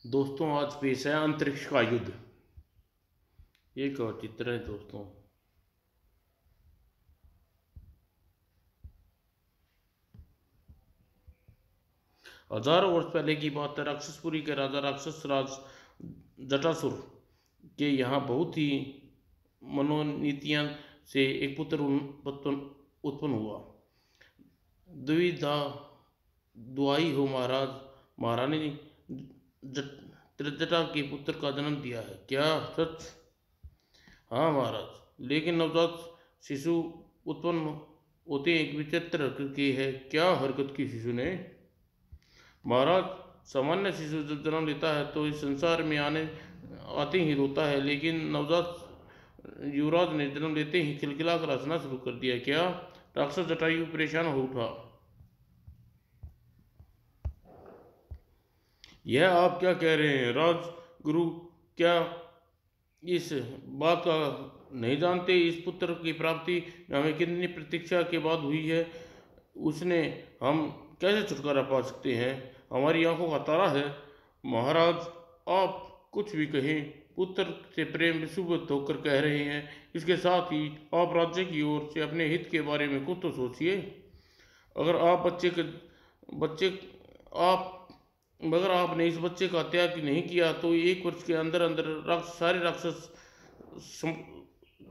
दोस्तों आज पेश है अंतरिक्ष का युद्ध। एक और चित्र है दोस्तों। हजारों वर्ष पहले की बात है। राक्षसपुरी के राजा राक्षस राज जटासुर के यहाँ बहुत ही मनोनीतियां से एक पुत्र उत्पन्न हुआ। द्विधा दुआई हो महाराज, महारानी ने त्रिजटा के पुत्र का जन्म दिया है। क्या सच? हाँ महाराज, लेकिन नवजात शिशु उत्पन्न होते एक विचित्र हरकत की है। क्या हरकत की शिशु ने? महाराज, सामान्य शिशु जब जन्म लेता है तो इस संसार में आते ही रोता है, लेकिन नवजात युवराज ने जन्म लेते ही खिलखिलाकर हंसना शुरू कर दिया। क्या? राक्षस जटायु परेशान हो उठा। यह आप क्या कह रहे हैं राजगुरु? क्या इस बात का नहीं जानते? इस पुत्र की प्राप्ति हमें कितनी प्रतीक्षा के बाद हुई है। उसने हम कैसे छुटकारा पा सकते हैं? हमारी आंखों का तारा है। महाराज, आप कुछ भी कहें, पुत्र से प्रेम विषुवत होकर कह रहे हैं। इसके साथ ही आप राज्य की ओर से अपने हित के बारे में कुछ तो सोचिए। अगर आप बच्चे आप मगर आपने इस बच्चे का त्याग नहीं किया तो 1 वर्ष के अंदर अंदर सारे राक्षस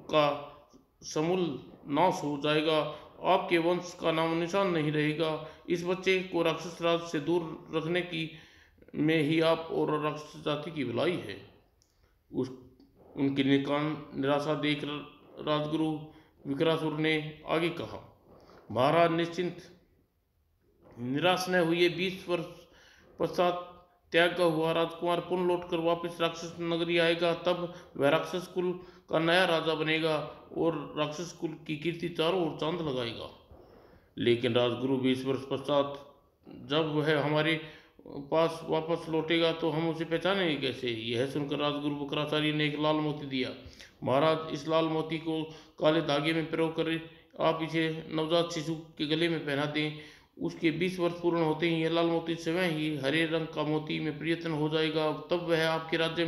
का समूल नाश हो जाएगा। आपके वंश का नाम निशान नहीं रहेगा। इस बच्चे को राक्षस राज से दूर रखने की में ही आप और राक्षस जाति की भलाई है। उनकी निराशा देख राजगुरु विकरासुर ने आगे कहा, महाराज निश्चिंत निराश न हुए। 20 वर्ष पश्चात त्याग का हुआ राजकुमार पुनः लौटकर वापस राक्षस नगरी आएगा। तब वह राक्षस कुल का नया राजा बनेगा और राक्षस कुल की कीर्ति चारों ओर चांद लगाएगा। लेकिन राजगुरु 20 वर्ष पश्चात जब वह हमारे पास वापस लौटेगा तो हम उसे पहचानेंगे कैसे? यह सुनकर राजगुरु बकराचार्य ने एक लाल मोती दिया। महाराज, इस लाल मोती को काले धागे में पिरो कर आप इसे नवजात शिशु के गले में पहना दें। उसके 20 वर्ष पूर्ण होते ही यह लाल मोती स्वयं ही हरे रंग का मोती में परिवर्तन हो जाएगा। तब वह आपके राज्य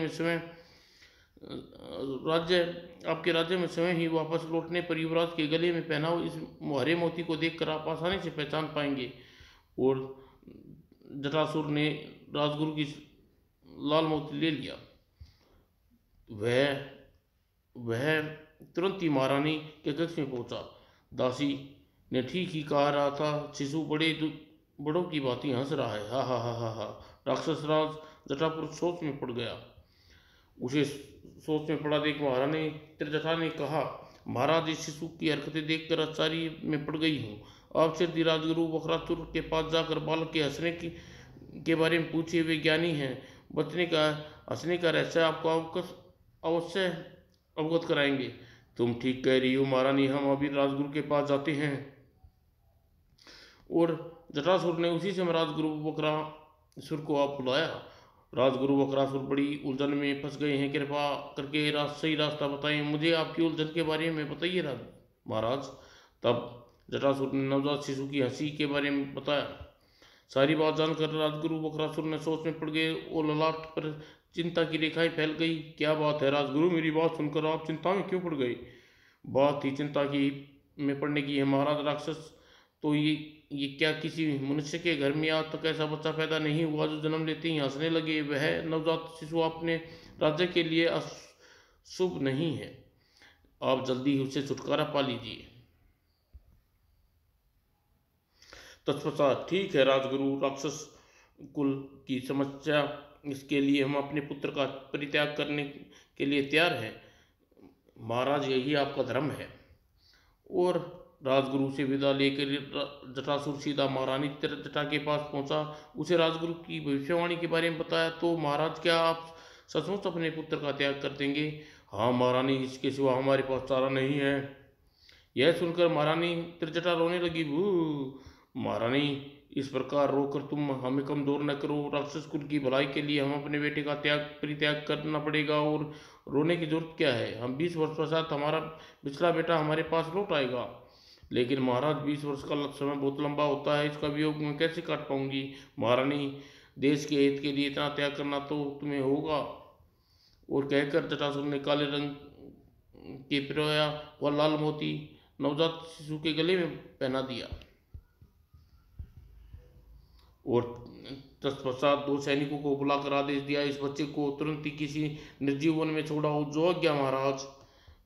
में स्वयं ही वापस लौटने पर युवराज के गले में पहना हो इस हरे मोती को देखकर आप आसानी से पहचान पाएंगे। और जटासुर ने राजगुरु की लाल मोती ले लिया। वह तुरंत ही महारानी के कक्ष में पहुंचा। दासी ने ठीक ही कहा रहा था, शिशु बड़ों की बातें हंस रहा है। हा हा हा हा हा। राक्षस राज जटापुर सोच में पड़ गया। उसे सोच में पड़ा देख महारानी त्रिजटा ने कहा, महाराज, इस शिशु की हरकतें देखकर आश्चर्य में पड़ गई हूँ। आप सिद्धि राजगुरु बकरासुर के पास जाकर बालक के हंसने के बारे में पूछे। वे ज्ञानी हैं। हंसने का रहस्य आपको अवश्य अवगत कराएंगे। तुम ठीक कह रही हो महारानी, हम अभी राजगुरु के पास जाते हैं। और जटासुर ने उसी समय राजगुरु बकरासुर को आप बुलाया। राजगुरु बकरासुर बड़ी उलझन में फंस गए हैं। कृपा करके सही रास्ता बताएं। मुझे आपकी उलझन के बारे में बताइए महाराज। तब जटासुर ने नवजात शिशु की हंसी के बारे में बताया। सारी बात जानकर राजगुरु बकरासुर ने सोच में पड़ गए और ललाट पर चिंता की रेखाएं फैल गई। क्या बात है राजगुरु? मेरी बात सुनकर आप चिंता में क्यों पड़ गए? बात ही चिंता की में पड़ने की है महाराज। राक्षस तो ये क्या किसी मनुष्य के घर में आज तक ऐसा बच्चा पैदा नहीं हुआ जो जन्म लेते ही हंसने लगे? वह नवजात शिशु अपने राज्य के लिए अशुभ नहीं है। आप जल्दी ही उससे छुटकारा पा लीजिए। तत्पश्चात, ठीक है राजगुरु, राक्षस कुल की समस्या, इसके लिए हम अपने पुत्र का परित्याग करने के लिए तैयार हैं महाराज। यही आपका धर्म है। और राजगुरु से विदा लेकर जटासुर सीधा महारानी त्रिजटा के पास पहुंचा। उसे राजगुरु की भविष्यवाणी के बारे में बताया। तो महाराज, क्या आप सचमुच अपने पुत्र का त्याग कर देंगे? हाँ महारानी, इसके सिवा हमारे पास चारा नहीं है। यह सुनकर महारानी त्रिजटा रोने लगी। महारानी, इस प्रकार रोकर तुम हमें कमजोर न करो। राक्षस कुल की भलाई के लिए हम अपने बेटे का परित्याग करना पड़ेगा। और रोने की जरूरत क्या है? हम 20 वर्ष पश्चात हमारा पिछला बेटा हमारे पास लौट आएगा। लेकिन महाराज, 20 वर्ष का समय बहुत लंबा होता है। इसका वियोग मैं कैसे काट पाऊंगी? महारानी, देश के हित के लिए इतना त्याग करना तो तुम्हें होगा। और कहकर जटासुर ने काले रंग के पिरोया वह लाल मोती नवजात शिशु के गले में पहना दिया। और तत्पश्चात दो सैनिकों को बुलाकर आदेश दिया, इस बच्चे को तुरंत ही किसी निर्जीव वन में छोड़ाओ। जो आज्ञा महाराज।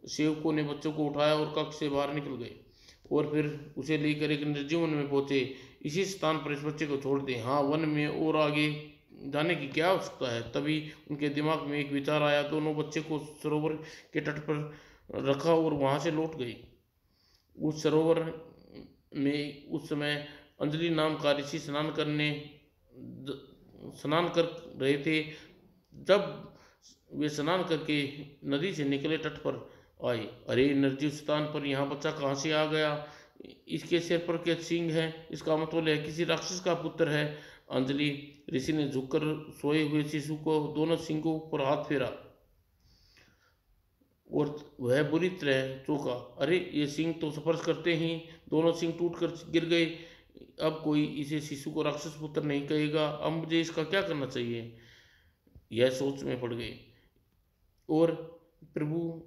सेवकों ने बच्चों को उठाया और कक्ष से बाहर निकल गए और फिर उसे लेकर एक निर्जीव वन में पहुंचे। इसी स्थान पर इस बच्चे को छोड़ दें। हाँ, वन में और आगे जाने की क्या आवश्यकता है। तभी उनके दिमाग में एक विचार आया। दोनों बच्चे को सरोवर के तट पर रखा और वहां से लौट गए। उस सरोवर में उस समय अंजलि नाम का ऋषि स्नान कर रहे थे। जब वे स्नान करके नदी से निकले तट पर आए, अरे निर्जीव स्थान पर यहाँ बच्चा कहाँ से आ गया। इसके सिर पर क्या सींग है। इसका मतलब है किसी राक्षस का पुत्र है। अंजलि ऋषि ने झुककर सोए हुए शिशु को दोनों सिंगों पर हाथ फेरा और वह बुरी तरह चौंका। अरे ये सिंह तो स्पर्श करते ही दोनों सिंह टूट कर गिर गए। अब कोई इसे शिशु को राक्षस पुत्र नहीं कहेगा। अब मुझे इसका क्या करना चाहिए, यह सोच में पड़ गए। और प्रभु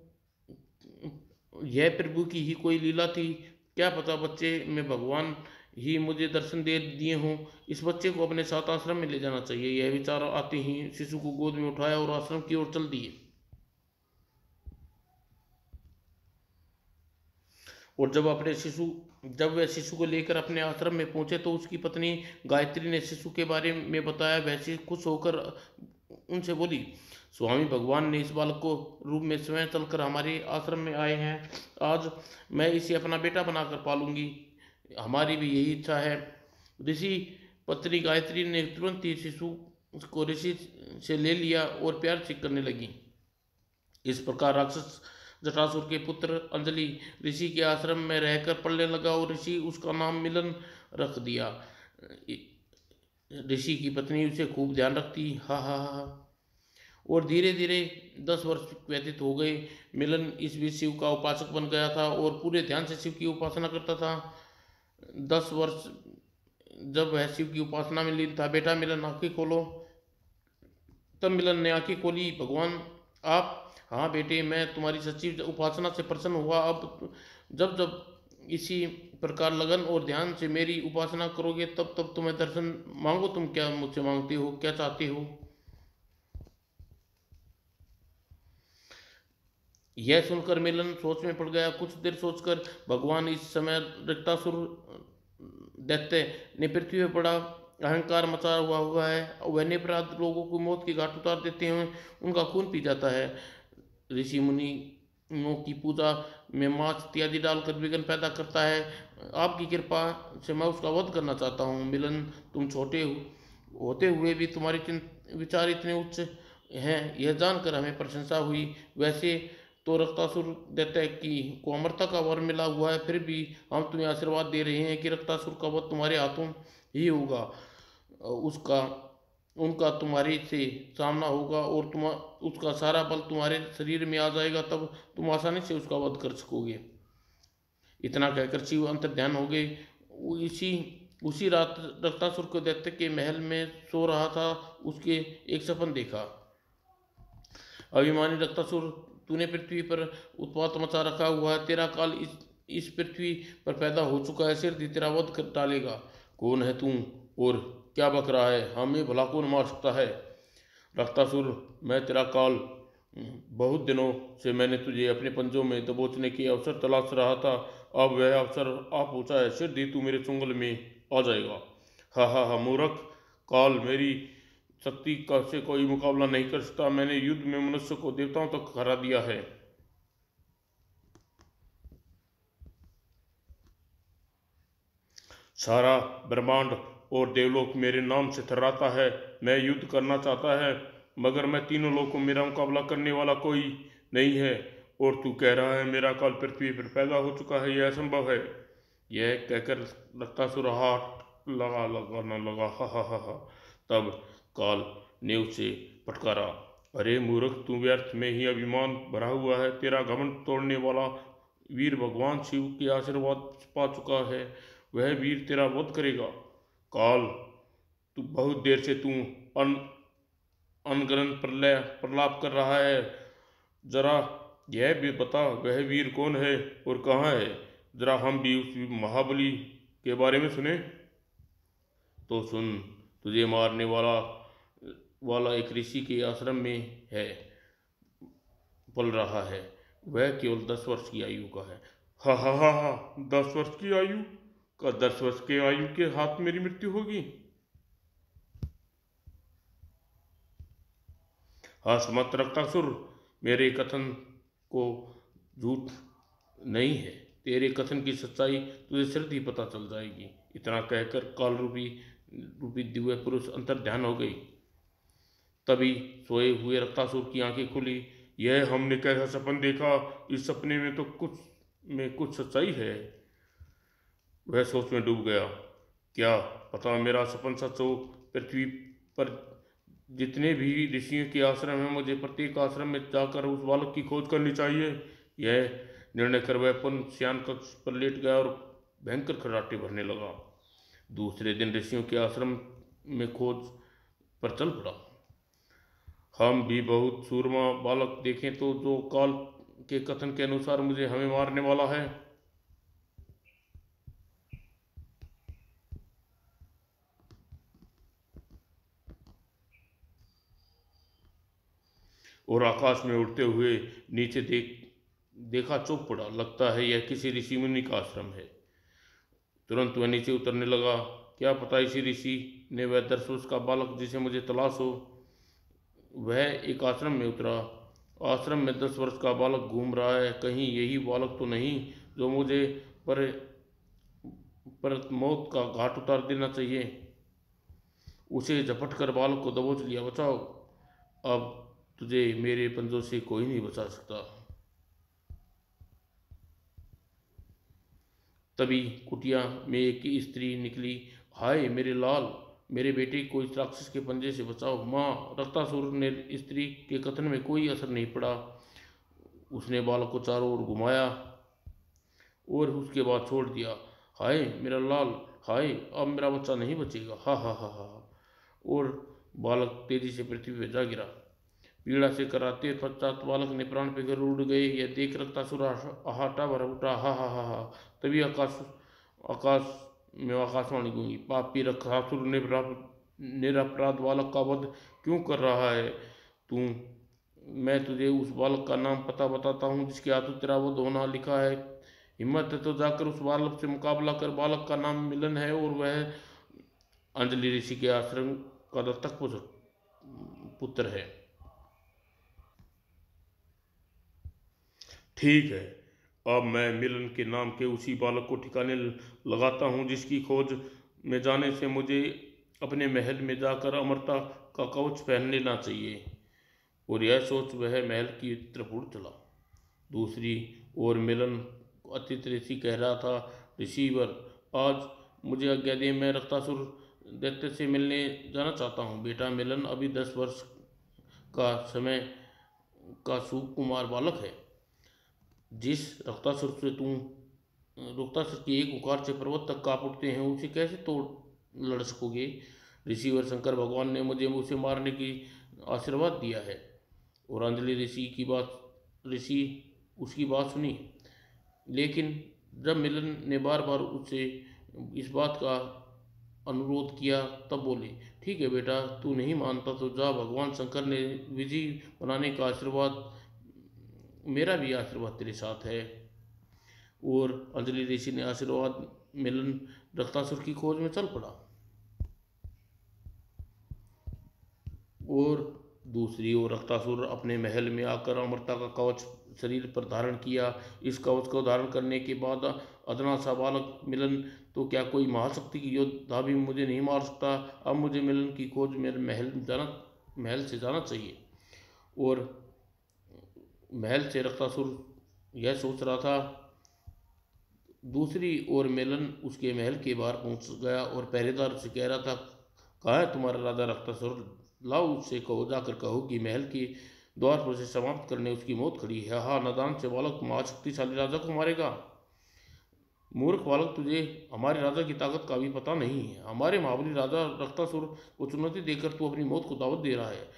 यह प्रभु की ही कोई लीला थी। क्या पता बच्चे में भगवान ही मुझे दर्शन दे दिए हों। इस बच्चे को अपने साथ आश्रम में ले जाना चाहिए। यह विचार आते ही शिशु को गोद में उठाया और आश्रम की ओर चल दिए। और जब वह शिशु को लेकर अपने आश्रम में पहुंचे तो उसकी पत्नी गायत्री ने शिशु के बारे में बताया। वैसे खुश होकर उनसे बोली, स्वामी भगवान ने इस बालक को रूप में स्वयं चलकर हमारे आश्रम में आए हैं। आज मैं इसे अपना बेटा बनाकर पालूंगी। हमारी भी यही इच्छा है। ऋषि पत्नी गायत्री ने तुरंत ही शिशु को ऋषि से ले लिया और प्यार से करने लगी। इस प्रकार राक्षस जटासुर के पुत्र अंजलि ऋषि के आश्रम में रहकर पढ़ने लगा और ऋषि उसका नाम मिलन रख दिया। ऋषि की पत्नी उसे खूब ध्यान रखती। हा हा हा। और धीरे धीरे 10 वर्ष व्यतीत हो गए। मिलन इस बीच शिव का उपासक बन गया था और पूरे ध्यान से शिव की उपासना करता था। 10 वर्ष जब वह शिव की उपासना में लीन था, बेटा मिलन आंखें खोलो। तब मिलन ने आंखें खोली। भगवान आप? हाँ बेटे, मैं तुम्हारी सच्ची उपासना से प्रसन्न हुआ। अब जब जब इसी प्रकार लगन और ध्यान से मेरी उपासना करोगे तब तब तुम्हें दर्शन मांगो। तुम क्या मुझसे मांगते हो, क्या चाहते हो? यह सुनकर मिलन सोच में पड़ गया। कुछ देर सोचकर भगवान, इस समय रक्तासुर दैत्य ने पृथ्वी पर बड़ा अहंकार मचा हुआ है। वह निरपराध लोगों को मौत के घाट उतार देते हैं, उनका खून पी जाता है। ऋषि मुनियों की पूजा में मांस इत्यादि डालकर विघ्न पैदा करता है। आपकी कृपा से मैं उसका वध करना चाहता हूँ। मिलन, तुम छोटे होते हुए भी तुम्हारे विचार इतने उच्च हैं, यह जानकर हमें प्रशंसा हुई। वैसे तो रक्तासुर दैत्य की को अमरता का वर मिला हुआ है, फिर भी हम तुम्हें आशीर्वाद दे रहे हैं कि रक्तासुर का वध तुम्हारे हाथों ही होगा। उसका उनका तुम्हारे से सामना होगा और उसका सारा बल तुम्हारे शरीर में आ जाएगा। तब तुम आसानी से उसका वध कर सकोगे। इतना कहकर शिव अंतर्ध्यान हो गए। इसी उसी रात रक्तासुर को दैत्य के महल में सो रहा था। उसके एक सपन देखा। अभिमानी रक्तासुर, तूने पृथ्वी पर उत्पात मचा रखा हुआ है। तेरा काल इस पृथ्वी पर पैदा हो चुका है। शीघ्र ही तेरा वध कर डालेगा। कौन है तू और क्या बक रहा है? हमें भला कौन मार सकता है? रक्तासुर, मैं तेरा काल। बहुत दिनों से मैंने तुझे अपने पंजों में दबोचने की अवसर तलाश रहा था। अब वह अवसर आ पहुंचा है। शीघ्र ही तू मेरे चुंगल में आ जाएगा। हा हा हा मूर्ख, काल मेरी शक्ति का से कोई मुकाबला नहीं कर सकता। मैंने युद्ध में मनुष्य को देवताओं तक हरा दिया है। सारा ब्रह्मांड और देवलोक मेरे नाम से थर्राता है। मैं युद्ध करना चाहता है, मगर मैं तीनों लोगों मेरा मुकाबला करने वाला कोई नहीं है। और तू कह रहा है मेरा काल पृथ्वी पर पैदा हो चुका है, यह असंभव है। यह कहकर रक्तासुर हाथ लगाना लगा। हा हा हा हा। तब काल ने उसे फटकारा। अरे मूर्ख, तू व्यर्थ में ही अभिमान भरा हुआ है। तेरा घमंड तोड़ने वाला वीर भगवान शिव के आशीर्वाद पा चुका है। वह वीर तेरा वध करेगा। काल, तू बहुत देर से तू अनगनन प्रलाप कर रहा है। जरा यह भी बता, वह वीर कौन है और कहाँ है? जरा हम भी उस महाबली के बारे में सुने। तो सुन, तुझे मारने वाला वाला एक ऋषि के आश्रम में है, पल रहा है। वह केवल 10 वर्ष की आयु का है। हा हा हा हा, 10 वर्ष की आयु का? 10 वर्ष के आयु के हाथ मेरी मृत्यु होगी? हंस मत रक्तासुर, मेरे कथन को झूठ नहीं है। तेरे कथन की सच्चाई तुझे जल्द ही पता चल जाएगी। इतना कहकर काल रूपी रूपी दिव्य पुरुष अंतर्ध्यान हो गई। तभी सोए हुए रक्तासुर की आंखें खुली। यह हमने कैसा सपन देखा? इस सपने में तो कुछ सच्चाई है। वह सोच में डूब गया। क्या पता मेरा सपन सच हो। पृथ्वी पर जितने भी ऋषियों के आश्रम हैं, मुझे प्रत्येक आश्रम में जाकर उस बालक की खोज करनी चाहिए। यह निर्णय कर वह पुनः शयन कक्ष पर लेट गया और भयंकर खर्राटे भरने लगा। दूसरे दिन ऋषियों के आश्रम में खोज पर चल पड़ा। हम भी बहुत सूरमा बालक देखें तो जो काल के कथन के अनुसार मुझे हमें मारने वाला है। और आकाश में उड़ते हुए नीचे देखा, चौंक पड़ा। लगता है यह किसी ऋषि मुनि का आश्रम है। तुरंत वह नीचे उतरने लगा। क्या पता इसी ऋषि ने वह 10 वर्ष का बालक जिसे मुझे तलाश हो। वह एक आश्रम में उतरा। आश्रम में 10 वर्ष का बालक घूम रहा है। कहीं यही बालक तो नहीं जो मुझे पर पर मौत का घाट उतार देना चाहिए। उसे झपट कर बालक को दबोच लिया। बचाओ, अब तुझे मेरे पंजों से कोई नहीं बचा सकता। तभी कुटिया में एक स्त्री निकली। हाय मेरे लाल, मेरे बेटे को इस राक्षस के पंजे से बचाओ। माँ, रक्तासुर ने स्त्री के कथन में कोई असर नहीं पड़ा। उसने बालक को चारों ओर घुमाया और उसके बाद छोड़ दिया। हाय मेरा लाल, हाय, अब मेरा बच्चा नहीं बचेगा। हा हा हा हा। और बालक तेजी से पृथ्वी पर जा गिरा। पीड़ा से कराते पश्चात बालक ने प्राण पे घर उड़ गए। यह देख रक्तासुर आहाटा भर उठा। हा हा हा हा। तभी आकाश आकाश में आकाशवाणी गूंगी। पापी रक्तासुर ने निरपराध बालक का वध क्यों कर रहा है तू? मैं तुझे उस बालक का नाम पता बताता हूँ जिसके हाथों तेरा वध होना लिखा है। हिम्मत है तो जाकर उस बालक से मुकाबला कर। बालक का नाम मिलन है और वह अंजलि ऋषि के आश्रम का दत्तक पुत्र है। ठीक है, अब मैं मिलन के नाम के उसी बालक को ठिकाने लगाता हूँ जिसकी खोज में जाने से मुझे अपने महल में जाकर अमरता का कवच पहन लेना चाहिए। और यह सोच वह महल की तरफ उड़ चला। दूसरी ओर मिलन अतिथि ऋषि कह रहा था। ऋषिवर, आज मुझे आज्ञा दे, मैं रक्तासुर दैत्य से मिलने जाना चाहता हूँ। बेटा मिलन अभी 10 वर्ष का समय का सुकुमार बालक है। जिस रक्तासुर की एक उकार से पर्वत तक कांप उठते हैं, उसे कैसे तोड़ लड़ सकोगे? ऋषिवर शंकर भगवान ने मुझे उसे मारने की आशीर्वाद दिया है। और अंजलि ऋषि उसकी बात सुनी। लेकिन जब मिलन ने बार बार उससे इस बात का अनुरोध किया तब बोले, ठीक है बेटा, तू नहीं मानता तो जा। भगवान शंकर ने विजय बनाने का आशीर्वाद, मेरा भी आशीर्वाद तेरे साथ है। और अंजलि ऋषि ने आशीर्वाद मिलन रक्तासुर की खोज में चल पड़ा। और दूसरी ओर रक्तासुर अपने महल में आकर अमरता का कवच शरीर पर धारण किया। इस कवच को धारण करने के बाद अदना सा बालक मिलन तो क्या कोई महाशक्ति की योद्धा भी मुझे नहीं मार सकता। अब मुझे मिलन की खोज मेरे महल से जाना चाहिए। और महल से रक्तासुर यह सोच रहा था। दूसरी ओर मिलन उसके महल के बाहर पहुंच गया और पहरेदार से कह रहा था, कहाँ है तुम्हारा राजा रक्तासुर? लाओ, उससे कहो, जाकर कहो कि महल के द्वार पर उसे समाप्त करने उसकी मौत खड़ी है। हाँ, नादान से बालक महाशक्तिशाली राजा को मारेगा। मूर्ख बालक, तुझे हमारे राजा की ताकत का भी पता नहीं है। हमारे महाबली राजा रक्तासुर को चुनौती देकर तू अपनी मौत को दावत दे रहा है।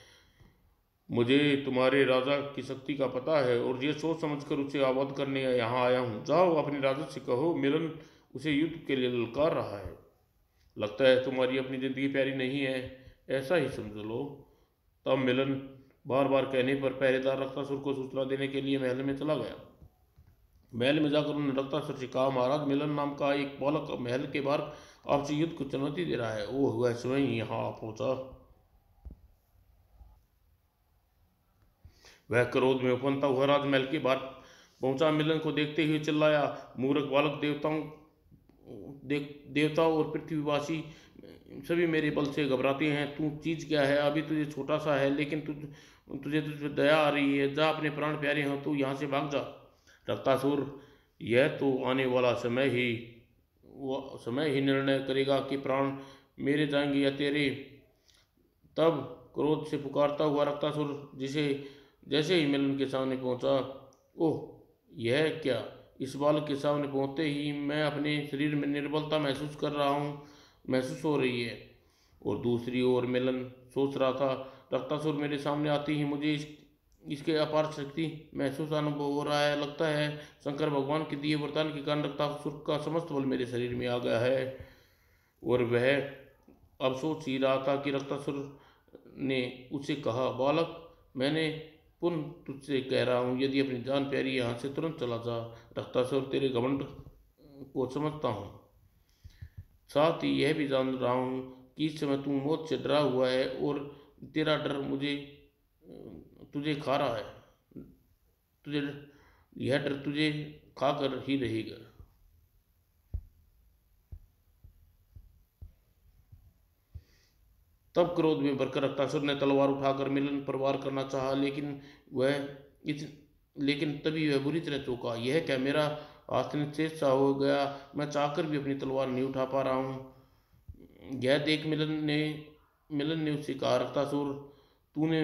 मुझे तुम्हारे राजा की शक्ति का पता है और ये सोच समझकर उसे आबाद करने यहाँ आया हूँ। जाओ अपने राजा से कहो, मिलन उसे युद्ध के लिए ललकार रहा है। लगता है तुम्हारी अपनी जिंदगी प्यारी नहीं है, ऐसा ही समझ लो। तब मिलन बार बार कहने पर पहरेदार रक्तासुर को सूचना देने के लिए महल में चला गया। महल में जाकर उन्होंने रक्तासुर से कहा, महाराज, मिलन नाम का एक बालक महल के बाहर आपसे युद्ध को चुनौती दे रहा है। वह स्वयं यहाँ पहुंचा। वह क्रोध में उफनता हुआ राजमहल के बाहर पहुंचा। मिलन को देखते हुए चिल्लाया, मूर्ख बालक, देवता और पृथ्वीवासी सभी मेरे बल से घबराते हैं। तू चीज क्या है? अभी तुझे छोटा सा है, लेकिन तुझ पे दया आ रही है। जा, अपने प्राण प्यारे हो तो यहाँ से भाग जा। रक्तासुर, यह तो आने वाला समय ही निर्णय करेगा कि प्राण मेरे जाएंगे या तेरे। तब क्रोध से पुकारता हुआ रक्तासुर जैसे ही मिलन के सामने पहुंचा, ओह, यह क्या! इस बालक के सामने पहुंचते ही मैं अपने शरीर में निर्बलता महसूस हो रही है। और दूसरी ओर मिलन सोच रहा था, रक्तासुर मेरे सामने आते ही मुझे इसके अपार शक्ति महसूस अनुभव हो रहा है। लगता है शंकर भगवान के दिए वरदान के कारण रक्तासुर का समस्त बल मेरे शरीर में आ गया है। और वह अब सोच ही रहा था कि रक्तासुर ने उससे कहा, बालक, मैंने पुनः तुझसे कह रहा हूँ, यदि अपनी जान प्यारी यहाँ से तुरंत चला जा। रक्तासुर, तेरे घमंड को समझता हूँ, साथ ही यह भी जान रहा हूँ कि इस समय तू मौत से डरा हुआ है और तेरा डर तुझे खा रहा है। तुझे यह डर तुझे खाकर ही रहेगा। तब क्रोध में भरकर रक्तासुर ने तलवार उठाकर मिलन पर वार करना चाहा, लेकिन तभी वह बुरी तरह चौंका। यह क्या! मेरा हाथ निश्चेष सा हो गया। मैं चाहकर भी अपनी तलवार नहीं उठा पा रहा हूँ। यह देख मिलन ने उससे कहा, रक्तासुर, तूने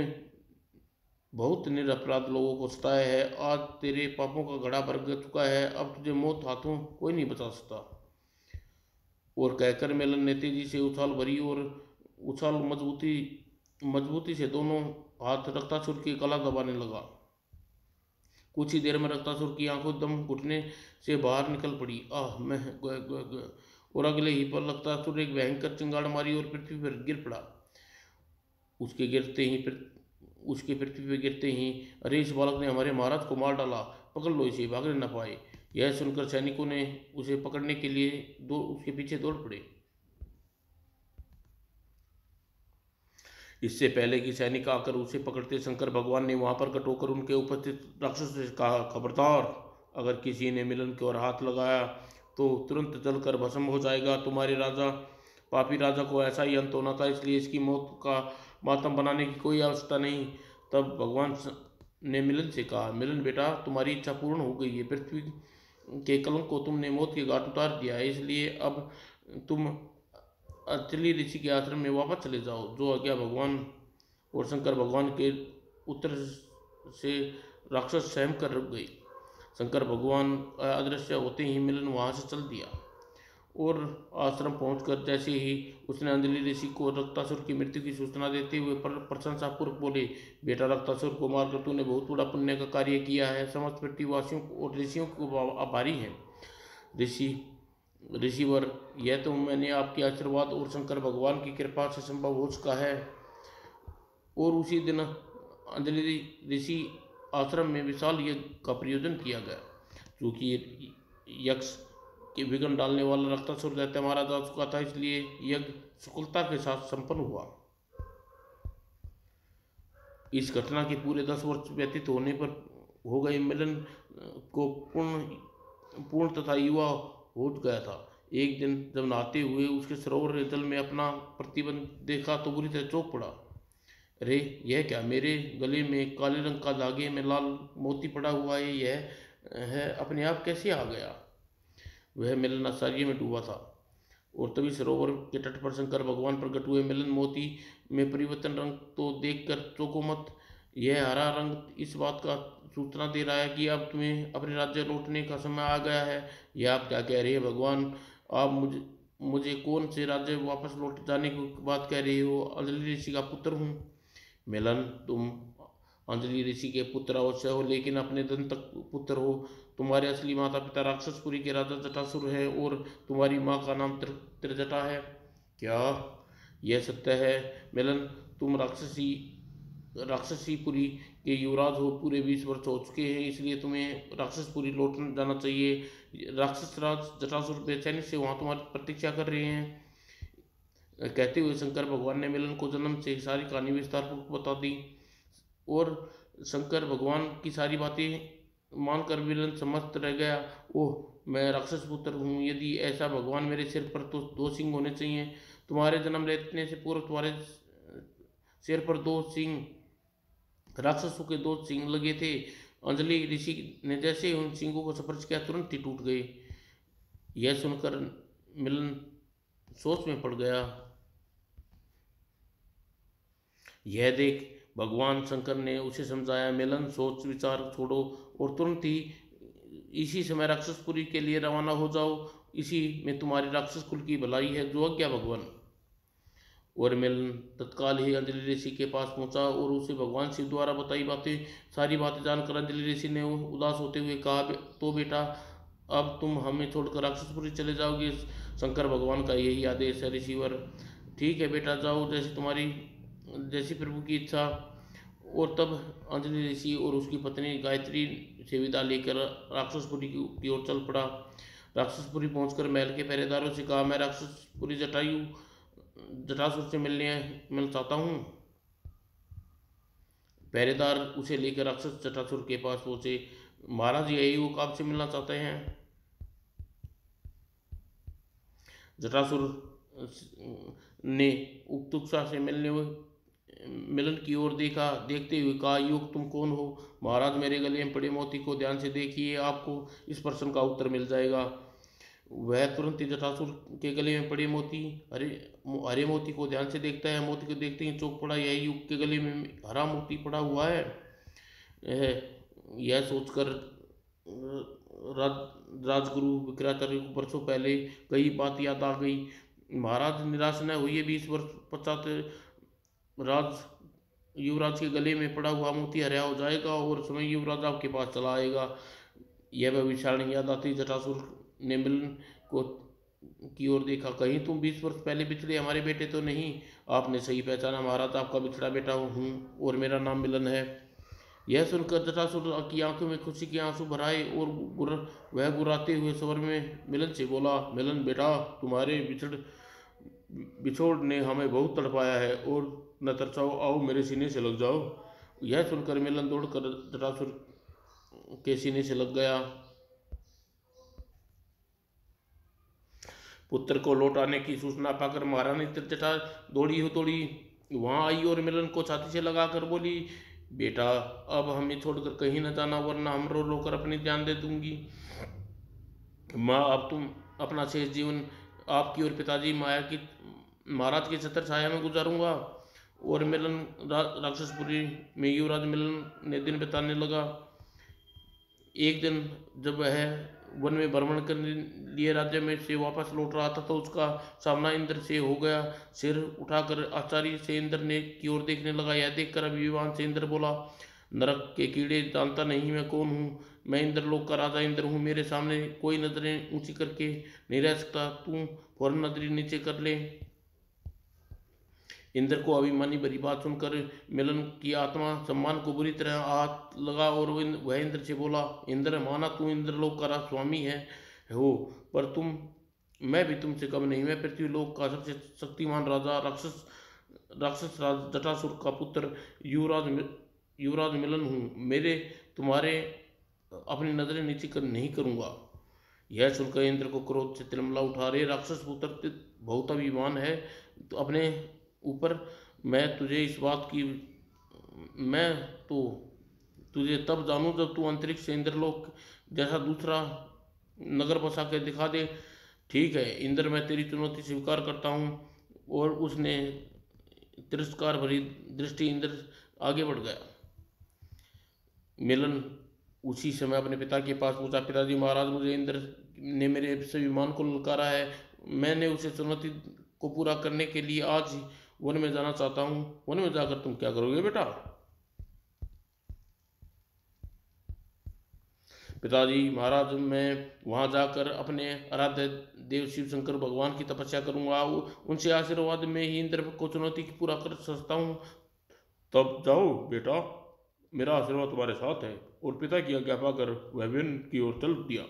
बहुत निरपराध लोगों को सताया है। आज तेरे पापों का घड़ा भर चुका है। अब तुझे मौत हाथों कोई नहीं बचा सकता। और कहकर मिलन ने तेजी से उछाल मजबूती से दोनों हाथ रक्तासुर की गला दबाने लगा। कुछ ही देर में रक्तासुर की आंखों दम घुटने से बाहर निकल पड़ी। आह, मैं और अगले ही पल रक्तासुर एक भयंकर चिंगाड़ मारी और पृथ्वी पर गिर पड़ा। उसके पृथ्वी पर गिरते ही, अरे, इस बालक ने हमारे महाराज को मार डाला, पकड़ लो इसे, भागने न पाए। यह सुनकर सैनिकों ने उसे पकड़ने के लिए उसके पीछे दौड़ पड़े। इससे पहले कि सैनिक आकर उसे पकड़ते, शंकर भगवान ने वहां पर कट होकर उनके उपस्थित राक्षस से कहा, खबरदार, अगर किसी ने मिलन की ओर हाथ लगाया तो तुरंत जलकर भस्म हो जाएगा। तुम्हारे पापी राजा को ऐसा ही अंत होना था, इसलिए इसकी मौत का मातम बनाने की कोई आवश्यकता नहीं। तब भगवान ने मिलन से कहा, मिलन बेटा, तुम्हारी इच्छा पूर्ण हो गई है। पृथ्वी के कलंक को तुमने मौत के घाट उतार दिया है, इसलिए अब तुम अत्रि ऋषि के आश्रम में वापस चले जाओ। जो आज्ञा भगवान और शंकर भगवान के उत्तर से राक्षस सहम कर रुक गई। शंकर भगवान अदृश्य होते ही मिलन वहां से चल दिया और आश्रम पहुंचकर जैसे ही उसने अंजलि ऋषि को रक्तासुर की मृत्यु की सूचना देते हुए प्रशंसापूर्वक बोले, बेटा, रक्तासुर को मारकर तूने बहुत बड़ा पुण्य का कार्य किया है। समस्त पृथ्वीवासियों और ऋषियों को आभारी हैं। ऋषिवर, यह तो मैंने आपके आशीर्वाद और शंकर भगवान की कृपा से संभव हो चुका है। और उसी दिन अंजलि ऋषि आश्रम में विशाल यज्ञ का प्रयोजन किया गया, क्योंकि यक्ष के विघ्न डालने वाला रक्तासुर दैत्य मारा जा चुका था, इसलिए यज्ञ सफलता के साथ संपन्न हुआ। इस घटना के पूरे 10 वर्ष व्यतीत होने पर हो गए मिलन को पूर्ण तथा युवा हो गया था। एक दिन जब नहाते हुए उसके सरोवर जल में अपना प्रतिबिंब देखा तो बुरी तरह चौंक पड़ा। अरे, यह क्या! मेरे गले में काले रंग का धागे में लाल मोती पड़ा हुआ है। यह है अपने आप कैसे आ गया? वह मिलन आश्चर्य में डूबा था और तभी सरोवर के तट पर शंकर भगवान प्रकट हुए। मिलन मोती में परिवर्तन रंग तो देखकर चौंको मत। यह हरा रंग इस बात का सूचना दे रहा है कि अब तुम्हें अपने राज्य लौटने का समय आ गया है। यह आप क्या कह रहे हैं भगवान? आप मुझे मुझे कौन से राज्य वापस लौट जाने की बात कह रही हो? अंजलि ऋषि का पुत्र हूँ। मिलन, तुम अंजलि ऋषि के पुत्र अवश्य हो, लेकिन अपने दंतक पुत्र हो। तुम्हारे असली माता पिता राक्षसपुरी के राजा जटासुर हैं और तुम्हारी माँ का नाम त्रिजटा है। क्या यह सत्य है? मिलन, तुम राक्षसीपुरी के युवराज हो। पूरे 20 वर्ष हो चुके हैं, इसलिए तुम्हें राक्षसपुरी लौट जाना चाहिए। राक्षस राज जटासुर बेचैनी से वहाँ तुम्हारी प्रतीक्षा कर रहे हैं। कहते हुए शंकर भगवान ने मिलन को जन्म से सारी कहानी विस्तार पूर्वक बता दी और शंकर भगवान की सारी बातें मानकर मिलन समस्त रह गया। ओह, मैं राक्षस पुत्र हूँ। यदि ऐसा भगवान, मेरे सिर पर तो 2 सिंह होने चाहिए। तुम्हारे जन्म लेने से पूर्व तुम्हारे सिर पर 2 सिंह, राक्षसों के 2 सिंह लगे थे। अंजलि ऋषि ने जैसे ही उन सिंहों को स्पर्श किया, तुरंत ही टूट गए। यह सुनकर मिलन सोच में पड़ गया। यह देख भगवान शंकर ने उसे समझाया, मिलन सोच विचार छोड़ो और तुरंत ही इसी समय राक्षसपुरी के लिए रवाना हो जाओ। इसी में तुम्हारी राक्षस कुल की भलाई है। जो आज्ञा भगवान। और मिलन तत्काल ही अंजलि ऋषि के पास पहुंचा और उसे भगवान शिव द्वारा बताई सारी बातें जानकर अंजलि ऋषि ने उदास होते हुए कहा, तो बेटा, अब तुम हमें छोड़कर राक्षसपुरी चले जाओगे? शंकर भगवान का यही आदेश है ऋषिवर। ठीक है बेटा, जाओ, जैसी प्रभु की इच्छा। और तब अंजलि ऋषि और उसकी पत्नी गायत्री से विदा लेकर राक्षसपुरी की ओर चल पड़ा। राक्षसपुरी पहुंचकर महल के पहरेदारों से कहा, मैं राक्षसपुरी जटासुर से मिलना चाहता हूँ। पहरेदार उसे लेकर राक्षस जटासुर के पास पहुंचे। महाराज, यही युवक आपसे मिलना चाहते हैं। जटासुर ने उत्सुकता से मिलन की ओर देखते हुए कहा, युवक, तुम कौन हो? महाराज, मेरे गले में पड़े मोती को ध्यान से देखिए, आपको इस प्रश्न का उत्तर मिल जाएगा। वह तुरंत ही जटासुर के गले में पड़े हरे मोती को ध्यान से देखता है। मोती को देखते ही चौंक पड़ा, यह युवक के गले में हरा मोती पड़ा हुआ है। यह सोचकर राजगुरु विक्राचार्य को बरसों पहले कई बात याद आ गई। महाराज, निराश न होइए। 20 वर्ष पश्चात युवराज के गले में पड़ा हुआ मोती हरा हो जाएगा और समय युवराज आपके पास चला आएगा। यह भविष्यवाणी याद आती जटासुर ने मिलन को की ओर देखा। कहीं तुम 20 वर्ष पहले बिछड़े हमारे बेटे तो नहीं? आपने सही पहचाना महाराज, आपका बिछड़ा बेटा हूँ और मेरा नाम मिलन है। यह सुनकर जटासुर की आंखों में खुशी के आंसू भर आए और वह गुर्राते हुए स्वर में मिलन से बोला, मिलन बेटा, तुम्हारे बिछोड़ ने हमें बहुत तड़पाया है और न तरसाओ, आओ मेरे सीने से लग जाओ। यह सुनकर मिलन दौड़कर जटासुर के सीने से लग गया। पुत्र को लौटाने की सूचना पाकर महारानी त्रिजटा दौड़ी वहां आई और मिलन को छाती से लगाकर बोली, बेटा, अब हमें छोड़कर कहीं न जाना, वरना हम रो रो कर अपनी जान दे दूंगी। माँ, अब तुम अपना शेष जीवन आपकी और पिताजी महाराज की छत्र छाया में गुजारूंगा। और मिलन राक्षसपुरी में युवराज मिलन ने दिन बिताने लगा। एक दिन जब वह वन में भ्रमण करने लिए राज्य में से वापस लौट रहा था, तो उसका सामना इंद्र से हो गया। सिर उठाकर आचार्य से इंद्र ने की ओर देखने लगा। यह देखकर अभिमान से इंद्र बोला, नरक के कीड़े, जानता नहीं मैं कौन हूँ? मैं इंद्रलोक का राजा इंद्र हूँ। मेरे सामने कोई नजरें ऊंची करके नहीं रह सकता। तू फौरन नजरें नीचे कर ले। इंद्र को अभिमानी भरी बात सुनकर मिलन की आत्मा सम्मान को बुरी तरह हाथ लगा और वह इंद्र से बोला, इंद्र, माना तू इंद्रलोक का स्वामी हो, पर मैं भी तुमसे कम नहीं। मैं पृथ्वीलोक का सबसे शक्तिमान राजा राक्षस राज जटासुर का पुत्र युवराज मिलन हूँ। मेरे तुम्हारे अपनी नजरें नीचे नहीं करूँगा। यह सुनकर इंद्र को क्रोध से तिलमला उठा, रे राक्षस पुत्र, बहुत अभिमान है तो अपने ऊपर। मैं तो तुझे तब जानूं जब तू अंतरिक्ष से इंद्रलोक जैसा दूसरा नगर बसा के दिखा दे। ठीक है इंद्र, मैं तेरी चुनौती स्वीकार करता हूँ। और उसने तिरस्कार भरी दृष्टि इंद्र आगे बढ़ गया। मिलन उसी समय अपने पिता के पास पूछा, पिताजी महाराज, मुझे इंद्र ने मेरे सभी विमान को ललकारा है। मैंने उसे चुनौती को पूरा करने के लिए आज ही वन में जाना चाहता हूँ। वन में जाकर तुम क्या करोगे बेटा? पिताजी महाराज, मैं वहां जाकर अपने आराध्य देव शिव शंकर भगवान की तपस्या करूंगा। उनसे आशीर्वाद में ही इंद्र को चुनौती पूरा कर सकता हूँ। तब जाओ बेटा, मेरा आशीर्वाद तुम्हारे साथ है। और पिता की आज्ञा पाकर वह वन की ओर चल दिया।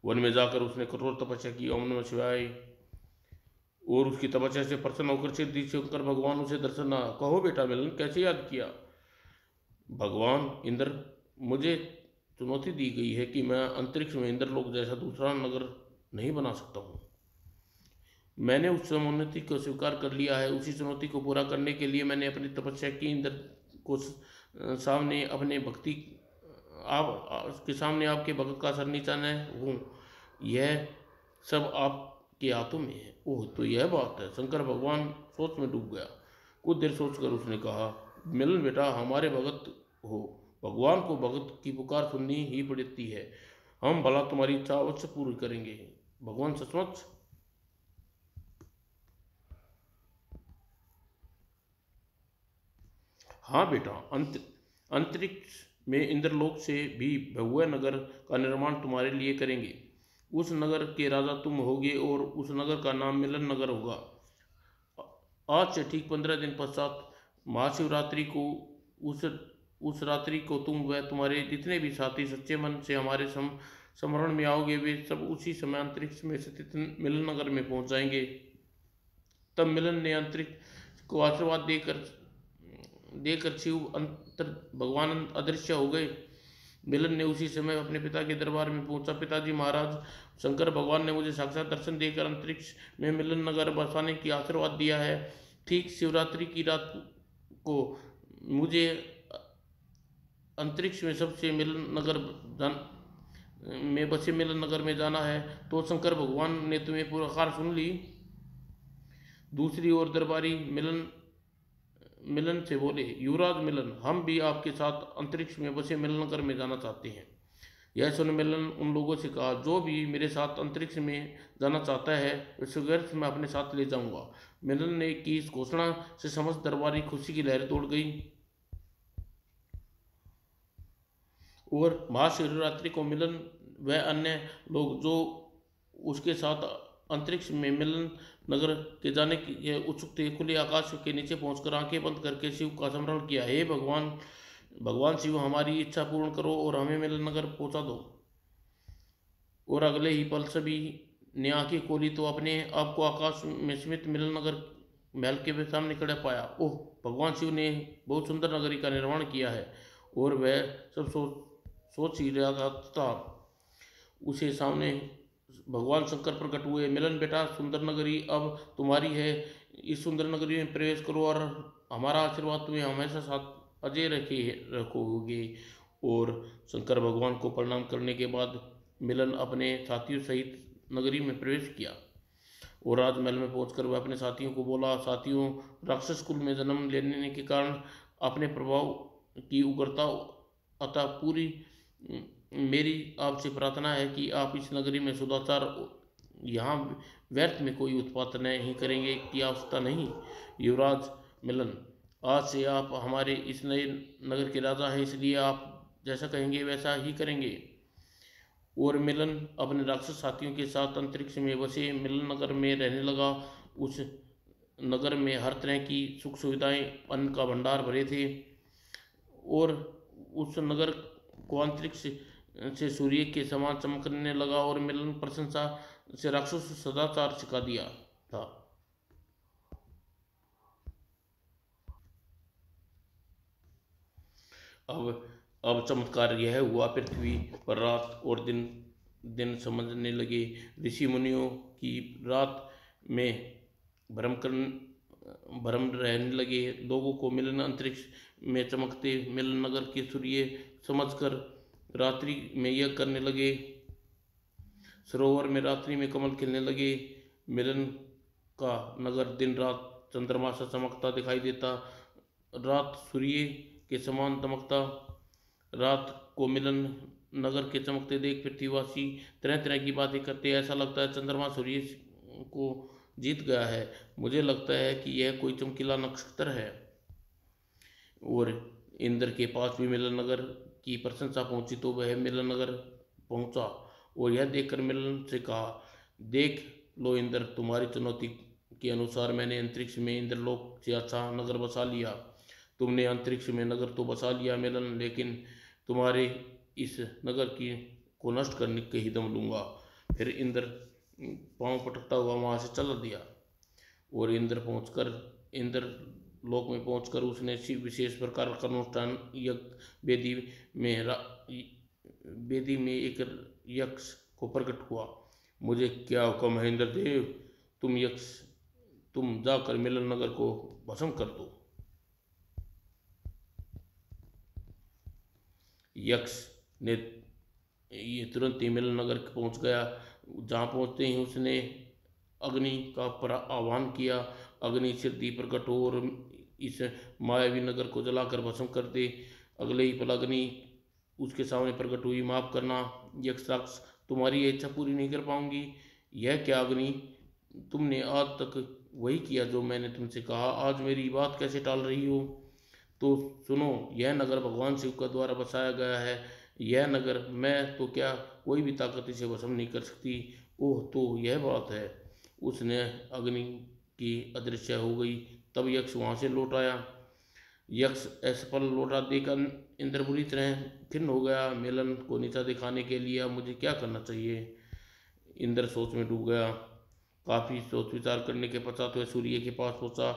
वन में जाकर उसने कठोर तपस्या की, ओम नमः शिवाय। और उसकी तपस्या से प्रसन्न होकर सिद्धि शंकर भगवान उसे दर्शन ना। कहो बेटा मिलन, कैसे याद किया? भगवान इंद्र, मुझे चुनौती दी गई है कि मैं अंतरिक्ष में इंद्रलोक जैसा दूसरा नगर नहीं बना सकता हूँ। मैंने उस चुनौती को स्वीकार कर लिया है। उसी चुनौती को पूरा करने के लिए मैंने अपनी तपस्या की। इंद्र को सामने अपने भक्ति के सामने आपके भगत का सर नीचाना हूँ। यह सब आपके हाथों में है। ओह, तो यह बात है। शंकर भगवान सोच में डूब गया। कुछ देर सोचकर उसने कहा, मिलन बेटा, हमारे भगत हो। भगवान को भगत की पुकार सुननी ही पड़ती है। हम भला तुम्हारी इच्छा अवश्य पूरी करेंगे। भगवान सचमुच? हाँ बेटा, अंतरिक्ष में इंद्रलोक से भी भव्य नगर का निर्माण तुम्हारे लिए करेंगे। उस नगर के राजा तुम होगे और उस नगर का नाम मिलन नगर होगा। आज से ठीक 15 दिन पश्चात महाशिवरात्रि को उस उस रात्रि को तुम व तुम्हारे जितने भी साथी सच्चे मन से हमारे स्मरण में आओगे, वे सब उसी समय अंतरिक्ष में स्थित मिलन नगर में पहुंच जाएंगे। तब मिलन ने अंतरिक्ष को आशीर्वाद देकर देकर शिव अंतर भगवान अदृश्य हो गए। मिलन ने उसी समय अपने पिता के दरबार में पहुंचा। पिताजी महाराज, शंकर भगवान ने मुझे साक्षात दर्शन देकर अंतरिक्ष में मिलन नगर बसाने की आशीर्वाद दिया है। ठीक शिवरात्रि की रात को मुझे अंतरिक्ष में सबसे मिलन नगर में बसे मिलन नगर में जाना है। तो शंकर भगवान ने तुम्हें पुकार सुन ली। दूसरी ओर दरबारी मिलन मिलन से बोले, युवराज मिलन, हम भी आपके साथ अंतरिक्ष में बसे मिलन नगर में जाना चाहते हैं। यह सुन मिलन उन लोगों से कहा, जो भी मेरे साथ अंतरिक्ष में जाना चाहता है उसे शीघ्र मैं अपने साथ ले जाऊंगा। मिलन ने की इस घोषणा से समस्त दरबारी खुशी की लहर तोड़ गई। और महाशिवरात्रि को मिलन व अन्य लोग जो उसके साथ अंतरिक्ष में मिलन नगर के जाने के उत्सुक थे, खुले आकाश के नीचे पहुंचकर आंखें बंद करके शिव का स्मरण किया। हे भगवान, भगवान शिव, हमारी इच्छा पूर्ण करो और हमें मिलन नगर पहुंचा दो। और अगले ही पल सभी ने आंखें खोली तो अपने आप को आकाश में स्मित मिलन नगर महल के सामने खड़ा पाया। ओह, भगवान शिव ने बहुत सुंदर नगरी का निर्माण किया है। और वह सब सोच ही रहा था, उसे सामने भगवान शंकर प्रकट हुए। मिलन बेटा, सुंदर नगरी अब तुम्हारी है। इस सुंदर नगरी में प्रवेश करो और हमारा आशीर्वाद तुम्हें हमेशा साथ अजय रखोगे। और शंकर भगवान को प्रणाम करने के बाद मिलन अपने साथियों सहित नगरी में प्रवेश किया। और राजमहल में पहुंचकर वह अपने साथियों को बोला, साथियों, राक्षस कुल में जन्म लेने के कारण अपने प्रभाव की उग्रता अतः पूरी मेरी आपसे प्रार्थना है कि आप इस नगरी में सदाचार, यहाँ व्यर्थ में कोई उत्पात नहीं करेंगे की आवश्यकता नहीं। युवराज मिलन, आज से आप हमारे इस नए नगर के राजा हैं, इसलिए आप जैसा कहेंगे वैसा ही करेंगे। और मिलन अपने राक्षस साथियों के साथ अंतरिक्ष में बसे मिलन नगर में रहने लगा। उस नगर में हर तरह की सुख सुविधाएं, अन्न का भंडार भरे थे। और उस नगर को अंतरिक्ष से सूर्य के समान चमकने लगा। और मिलन प्रशंसा से राक्षस सदाचार सिखा दिया था। अब चमत्कार यह हुआ, पृथ्वी पर रात और दिन दिन समझने लगे। ऋषि मुनियों की रात में भ्रम रहने लगे। लोगों को मिलन अंतरिक्ष में चमकते मिलन नगर के सूर्य समझकर रात्रि में यज्ञ करने लगे। सरोवर में रात्रि में कमल खिलने लगे। मिलन का नगर दिन रात चंद्रमा सा चमकता दिखाई देता, रात सूर्य के समान दमकता। रात को मिलन नगर के चमकते देख पृथ्वीवासी तरह तरह की बातें करते हैं। ऐसा लगता है चंद्रमा सूर्य को जीत गया है। मुझे लगता है कि यह कोई चमकीला नक्षत्र है। और इंद्र के पास भी मिलन नगर की प्रशंसा पहुंची तो वह मिलन नगर पहुंचा और यह देखकर मिलन से कहा, देख लो इंद्र, तुम्हारी चुनौती के अनुसार मैंने अंतरिक्ष में इंद्रलोक से अच्छा नगर बसा लिया। तुमने अंतरिक्ष में नगर तो बसा लिया मिलन, लेकिन तुम्हारे इस नगर की को नष्ट करने के ही दम लूंगा। फिर इंद्र पांव पटकता हुआ वहां से चला दिया और इंद्र लोक में पहुंचकर उसने विशेष प्रकार का अनुष्ठान यज्ञ वेदी में एक यक्ष को प्रकट हुआ। मुझे क्या हुक्म है इंद्रदेव, तुम जाकर मिलन नगर को भस्म कर दो। यक्ष ने ये तुरंत ही मिलन नगर पहुंच गया। जहाँ पहुंचते ही उसने अग्नि का आह्वान किया। अग्नि से दी प्रकट हो और इस मायावी नगर को जलाकर भस्म कर दे। अगले ही पल अग्नि उसके सामने प्रकट हुई। माफ करना यक्ष राक्षस, तुम्हारी ये इच्छा पूरी नहीं कर पाऊंगी। यह क्या अग्नि, तुमने आज तक वही किया जो मैंने तुमसे कहा, आज मेरी बात कैसे टाल रही हो? तो सुनो, यह नगर भगवान शिव का द्वारा बसाया गया है। यह नगर मैं तो क्या कोई भी ताकत इसे भस्म नहीं कर सकती। ओह, तो यह बात है। उसने अग्नि की अदृश्य हो गई। तब यक्ष वहां से लौट आया। यक्ष असफल लौटा देखकर इंद्र बुरी तरह खिन्न हो गया। मिलन को नीचा दिखाने के लिए अब मुझे क्या करना चाहिए? इंद्र सोच में डूब गया। काफी सोच विचार करने के पश्चात वह सूर्य के पास पहुंचा।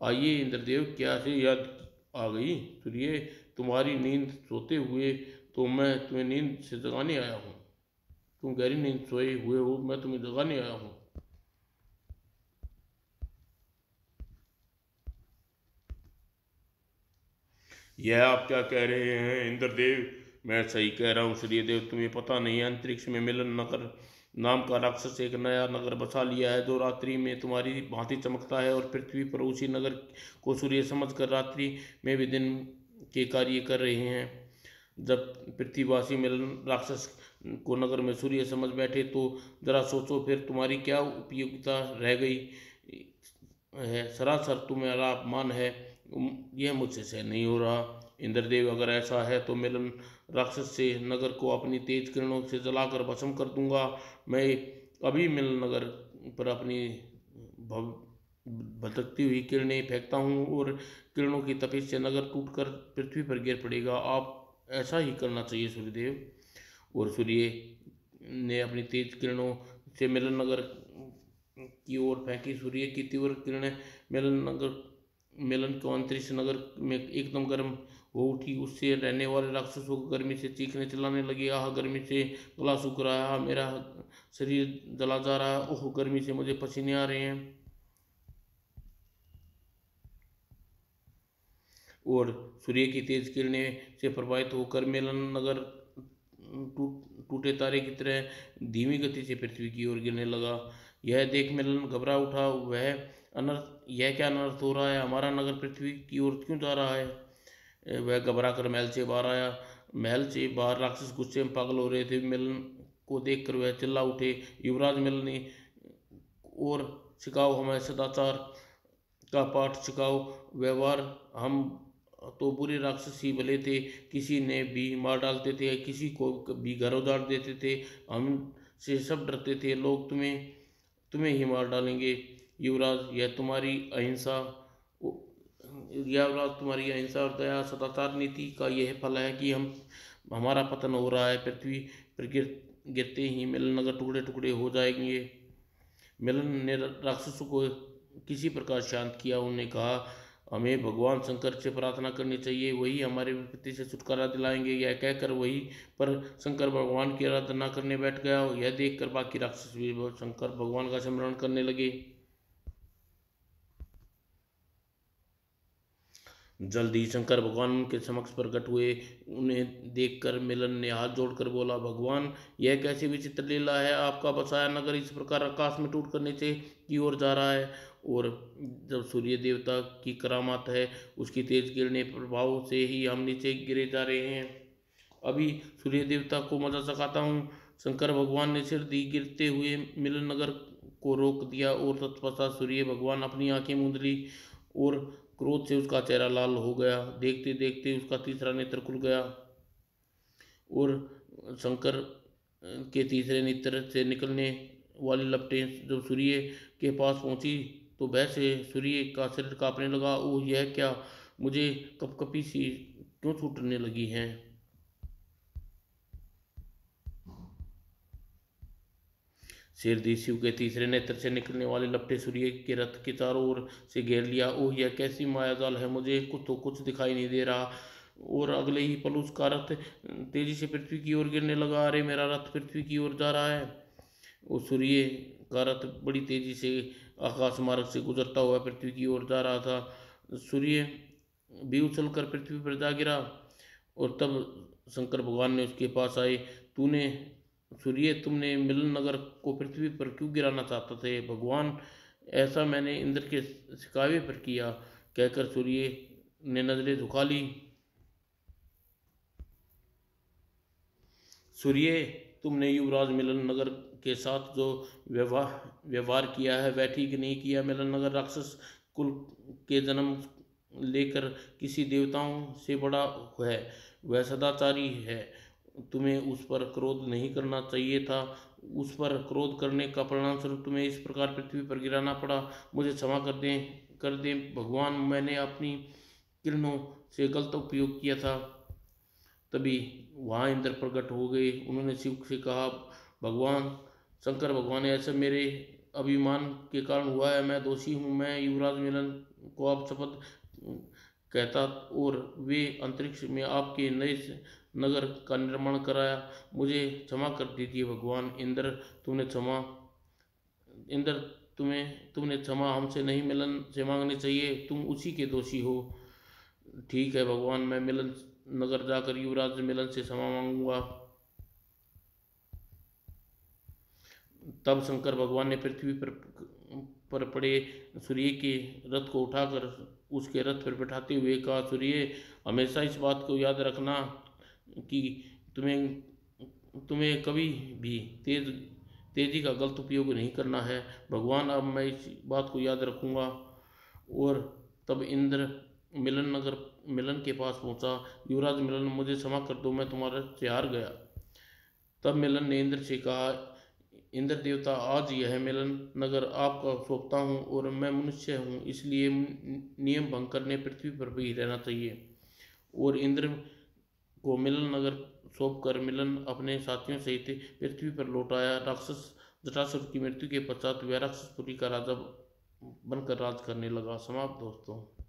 आइए इंद्रदेव, क्या से याद आ गई? सूर्य, तुम्हारी नींद सोते हुए तो मैं तुम्हें नींद से जगाने आया हूँ। तुम गहरी नींद सोए हुए हो, मैं तुम्हें जगाने आया हूँ। यह आप क्या कह रहे हैं इंद्रदेव? मैं सही कह रहा हूँ सूर्यदेव, तुम्हें पता नहीं है, अंतरिक्ष में मिलन नगर नाम का राक्षस एक नया नगर बसा लिया है जो रात्रि में तुम्हारी भांति चमकता है और पृथ्वी पर उसी नगर को सूर्य समझकर रात्रि में भी दिन के कार्य कर रहे हैं। जब पृथ्वीवासी मिलन राक्षस को नगर में सूर्य समझ बैठे तो जरा सोचो फिर तुम्हारी क्या उपयोगिता रह गई है। सरासर तुम्हारा अपमान है। यह मुझसे सहन नहीं हो रहा। इंद्रदेव, अगर ऐसा है तो मिलन राक्षस से नगर को अपनी तेज किरणों से जलाकर भस्म कर दूंगा। मैं अभी मिलन नगर पर अपनी भटकती हुई किरणें फेंकता हूँ और किरणों की तपिश से नगर टूटकर पृथ्वी पर गिर पड़ेगा। आप ऐसा ही करना चाहिए सूर्यदेव। और सूर्य ने अपनी तेज किरणों से मिलन नगर की ओर फेंकी। सूर्य की तीव्र किरणें मिलन को अंतरिक्ष नगर में एकदम गर्म हो उठी। उससे रहने वाले राक्षसों को गर्मी से चीखने चिल्लाने लगे। आह, गर्मी से गला सूख रहा है, मेरा शरीर जला जा रहा है, ओह गर्मी से मुझे पसीने आ रहे हैं। और सूर्य की तेज किरणें से प्रभावित होकर मिलन नगर टूटे तारे की तरह धीमी गति से पृथ्वी की ओर गिरने लगा। यह देख मिलन घबरा उठा। यह क्या अनर्थ हो रहा है? हमारा नगर पृथ्वी की ओर क्यों जा रहा है? वह घबरा कर महल से बाहर आया। महल से बाहर राक्षस गुस्से में पागल हो रहे थे। मिलन को देखकर वह चिल्ला उठे, युवराज मिलने और सिखाओ, हमें सदाचार का पाठ सिखाओ। व्यवहार हम तो बुरे राक्षस ही भले थे, किसी ने भी मार डालते थे, किसी को भी घर उजाड़ देते थे। हम से सब डरते थे, लोग तुम्हें ही मार डालेंगे। युवराज, तुम्हारी अहिंसा और दया सदाचार नीति का यह फल है कि हमारा पतन हो रहा है। पृथ्वी पर गिरते ही मिलन नगर टुकड़े टुकड़े हो जाएंगे। मिलन ने राक्षसों को किसी प्रकार शांत किया। उन्होंने कहा, हमें भगवान शंकर से प्रार्थना करनी चाहिए, वही हमारे विपत्ति से छुटकारा दिलाएंगे। यह कहकर वही पर शंकर भगवान की आराधना करने बैठ गया। यह देखकर बाकी राक्षस भी शंकर भगवान का स्मरण करने लगे। जल्द ही शंकर भगवान उनके समक्ष प्रकट हुए। उन्हें देखकर मिलन ने हाथ जोड़कर बोला, भगवान, यह कैसी विचित्र लीला है? आपका बसाया नगर इस प्रकार आकाश में टूटकर नीचे की ओर जा रहा है। और जब सूर्य देवता की करामात है, उसकी तेज किरणें प्रभाव से ही हम नीचे गिरे जा रहे हैं। अभी सूर्य देवता को मजा चखाता हूँ। शंकर भगवान ने सिर दी गिरते हुए मिलन नगर को रोक दिया और तत्पश्चात सूर्य भगवान अपनी आंखें मूंद ली और क्रोध से उसका चेहरा लाल हो गया। देखते देखते उसका तीसरा नेत्र खुल गया और शंकर के तीसरे नेत्र से निकलने वाली लपटें जब सूर्य के पास पहुंची तो भय से सूर्य का शरीर कांपने लगा। ओह, यह क्या, मुझे कपकपी सी क्यों छूटने लगी हैं। शेरदी शिव के तीसरे नेत्र से निकलने वाले लपटे सूर्य के रथ के चारों ओर से घेर लिया। ओह, यह कैसी मायाजाल है, मुझे कुछ दिखाई नहीं दे रहा। और अगले ही पल उसका रथ तेजी से पृथ्वी की ओर गिरने लगा। अरे, मेरा रथ पृथ्वी की ओर जा रहा है। वो सूर्य का रथ बड़ी तेजी से आकाश मार्ग से गुजरता हुआ पृथ्वी की ओर जा रहा था। सूर्य भी उछलकर पृथ्वी पर जा गिरा और तब शंकर भगवान ने उसके पास आए। तूने सूर्य, तुमने मिलन नगर को पृथ्वी पर क्यों गिराना चाहते थे। भगवान, ऐसा मैंने इंद्र के सिकावे पर किया, कहकर सूर्य ने नजरें झुका ली। सूर्य, तुमने युवराज मिलन नगर के साथ जो व्यवहार किया है वह ठीक नहीं किया। मिलन नगर राक्षस कुल के जन्म लेकर किसी देवताओं से बड़ा है, वह सदाचारी है। तुम्हें उस पर क्रोध नहीं करना चाहिए था। उस पर क्रोध करने का परिणाम स्वरूप तुम्हें इस प्रकार पृथ्वी पर गिराना पड़ा। मुझे क्षमा कर दें भगवान, मैंने अपनी किरणों से गलत उपयोग किया था। तभी वहाँ इंद्र प्रकट हो गए। उन्होंने शिव से कहा, भगवान शंकर भगवान, ऐसा मेरे अभिमान के कारण हुआ है, मैं दोषी हूँ। मैं युवराज मिलन को आप शपथ कहता और वे अंतरिक्ष में आपके नए नगर का निर्माण कराया। मुझे क्षमा कर दीजिए भगवान। इंद्र, तुमने क्षमा हमसे नहीं मिलन से मांगनी चाहिए, तुम उसी के दोषी हो। ठीक है भगवान, मैं मिलन नगर जाकर युवराज मिलन से क्षमा मांगूंगा। तब शंकर भगवान ने पृथ्वी पर पड़े सूर्य के रथ को उठाकर उसके रथ पर बैठाते हुए कहा, सूर्य, हमेशा इस बात को याद रखना कि तुम्हें कभी भी तेजी का गलत उपयोग नहीं करना है। भगवान, अब मैं इस बात को याद रखूंगा। और तब इंद्र मिलन के पास पहुंचा। युवराज मिलन, मुझे क्षमा कर दो, मैं तुम्हारे से हार गया। तब मिलन ने इंद्र से कहा, इंद्र देवता, आज यह मिलन नगर आपका सौंपता हूँ और मैं मनुष्य हूँ, इसलिए नियम भंग करने पृथ्वी पर भी रहना चाहिए। और इंद्र को मिलन नगर सौंप कर मिलन अपने साथियों सहित पृथ्वी पर लौट आया। राक्षस जटासुर की मृत्यु के पश्चात वह राक्षसपुरी का राजा बनकर राज करने लगा। समाप्त दोस्तों।